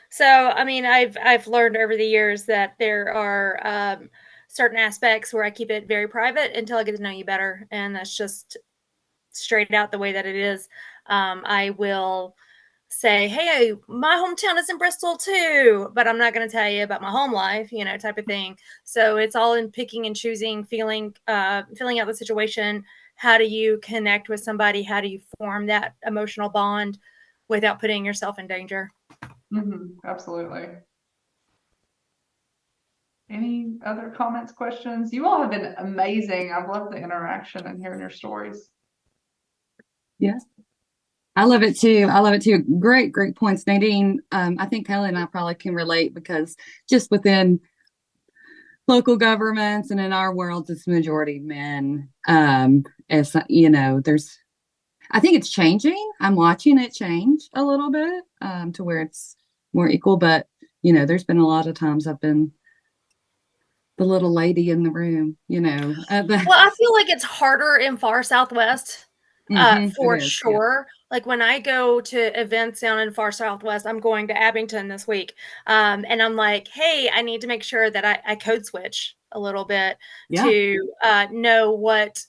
So, I mean, I've learned over the years that there are certain aspects where I keep it very private until I get to know you better, and that's just straight out the way that it is. I will say, "Hey, my hometown is in Bristol too," but I'm not going to tell you about my home life, type of thing. So it's all in picking and choosing, filling out the situation. How do you connect with somebody? How do you form that emotional bond without putting yourself in danger? Mm-hmm. Absolutely. Any other comments, questions? You all have been amazing. I've loved the interaction and hearing your stories. Yes. I love it too. I love it too. Great points, Nadine. I think Kelly and I probably can relate because just within local governments and in our world, it's majority men. As there's, I think it's changing. I'm watching it change a little bit to where it's more equal. But there's been a lot of times I've been the little lady in the room. Well, I feel like it's harder in far Southwest. For sure. Yeah. Like when I go to events down in far Southwest, I'm going to Abington this week. And I'm like, hey, I need to make sure that I code switch a little bit to know what,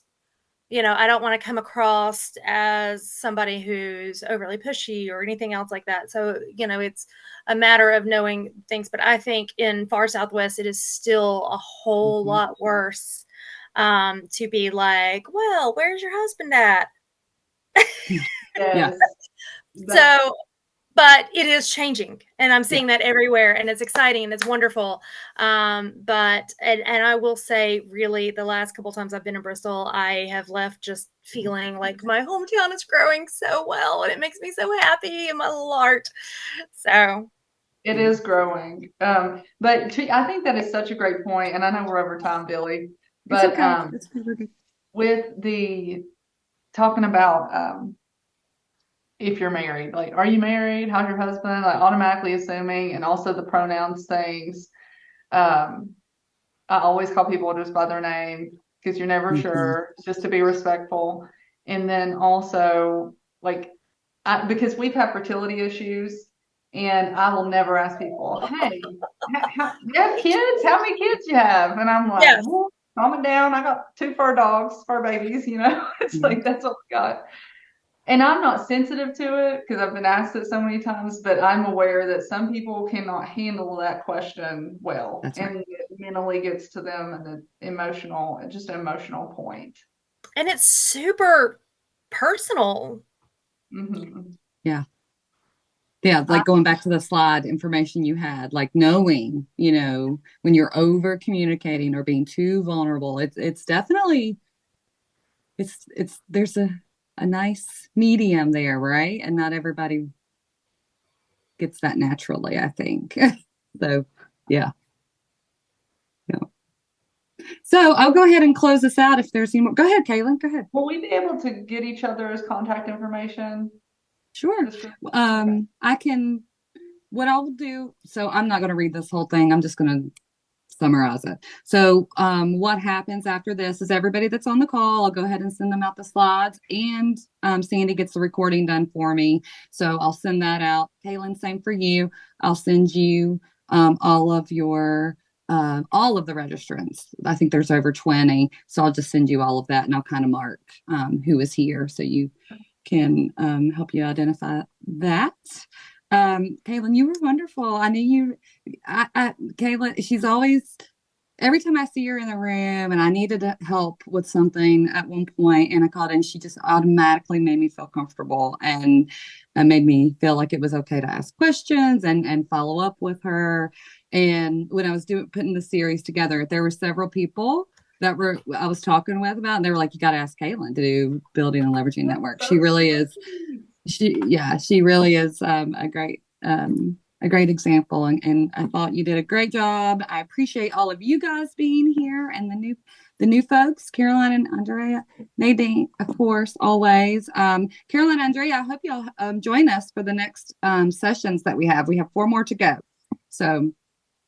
I don't want to come across as somebody who's overly pushy or anything else like that. So, it's a matter of knowing things. But I think in far Southwest, it is still a whole lot worse to be like, well, where's your husband at? Yes. So, but it is changing, and I'm seeing that everywhere, and it's exciting and it's wonderful. But I will say, really, the last couple times I've been in Bristol, I have left just feeling like my hometown is growing so well, and it makes me so happy in my little heart. So it is growing. But I think that is such a great point, and I know we're over time, Billy, but with the talking about if you're married, like, are you married? How's your husband? Like, automatically assuming, and also the pronouns things. I always call people just by their name because you're never sure, just to be respectful. And then also, like, because we've had fertility issues, and I will never ask people, hey, you have kids? How many kids you have? And I'm like, Yes. well, calm it down. I got 2 fur dogs, fur babies, it's like, that's all I got. And I'm not sensitive to it because I've been asked it so many times, but I'm aware that some people cannot handle that question well. That's right. And it mentally gets to them, and an emotional point. And it's super personal. Mm-hmm. Yeah. Yeah, like going back to the slide information you had, like knowing, when you're over communicating or being too vulnerable, it's definitely there's a nice medium there, right? And not everybody gets that naturally, I think. So, yeah. So I'll go ahead and close this out if there's any more. Go ahead, Kalen. Go ahead. Will we be able to get each other's contact information? Sure. I can. What I'll do. So I'm not going to read this whole thing. I'm just going to summarize it. So what happens after this is everybody that's on the call, I'll go ahead and send them out the slides, and Sandy gets the recording done for me. So I'll send that out. Kaylin, same for you. I'll send you all of the registrants. I think there's over 20. So I'll just send you all of that, and I'll kind of mark who is here so you can help you identify that. Kaylin, you were wonderful. I knew Kaylin, she's always, every time I see her in the room, and I needed help with something at one point, and I called in, she just automatically made me feel comfortable, and made me feel like it was okay to ask questions and follow up with her. And when I was putting the series together, there were several people that I was talking with about, and they were like, you got to ask Kaylin to do Building and Leveraging Network. She really is. She really is a great example, and I thought you did a great job. I appreciate all of you guys being here, and the new folks, Caroline and Andrea, Nadine, of course, always. Caroline and Andrea, I hope y'all join us for the next sessions that we have. We have 4 more to go. So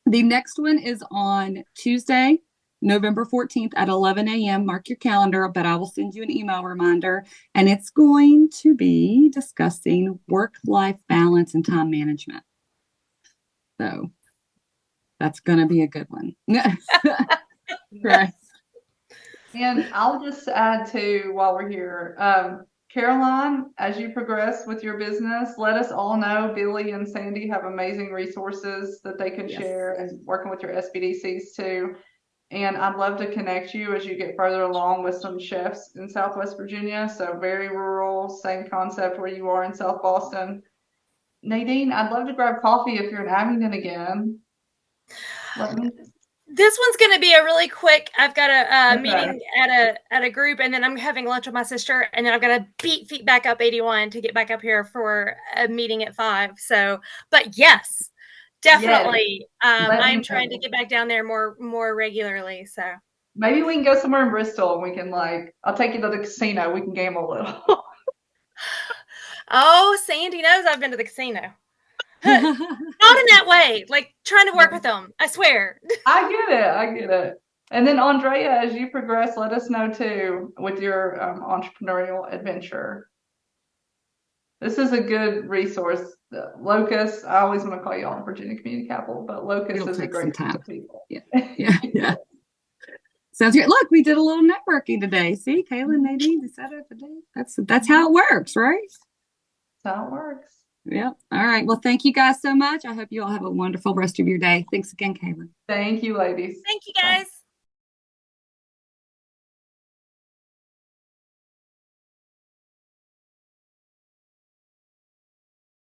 the next one is on Tuesday, November 14th at 11 a.m. Mark your calendar, but I will send you an email reminder, and it's going to be discussing work-life balance and time management. So that's going to be a good one. Right. And I'll just add to, while we're here, Caroline, as you progress with your business, let us all know. Billy and Sandy have amazing resources that they can share, and working with your SBDCs too. And I'd love to connect you as you get further along with some chefs in Southwest Virginia. So very rural, same concept where you are in South Boston. Nadine, I'd love to grab coffee if you're in Abingdon again. This one's going to be a really quick. I've got a meeting at a group, and then I'm having lunch with my sister, and then I've got to beat feet back up 81 to get back up here for a meeting at 5. So, but yes. Definitely. Yes. I'm trying to get back down there more regularly. So maybe we can go somewhere in Bristol, and we can, I'll take you to the casino. We can gamble a little. Oh, Sandy knows I've been to the casino. Not in that way, like trying to work with them. I swear. I get it. And then Andrea, as you progress, let us know too with your entrepreneurial adventure. This is a good resource. Locust, I always want to call you all Virginia Community Capital, but Locust is a great group of people. Yeah. Sounds good. Look, we did a little networking today. See, Kaylin, Nadine, we set up a day. That's how it works, right? That's how it works. Yeah. All right. Well, thank you guys so much. I hope you all have a wonderful rest of your day. Thanks again, Kaylin. Thank you, ladies. Thank you, guys. Bye.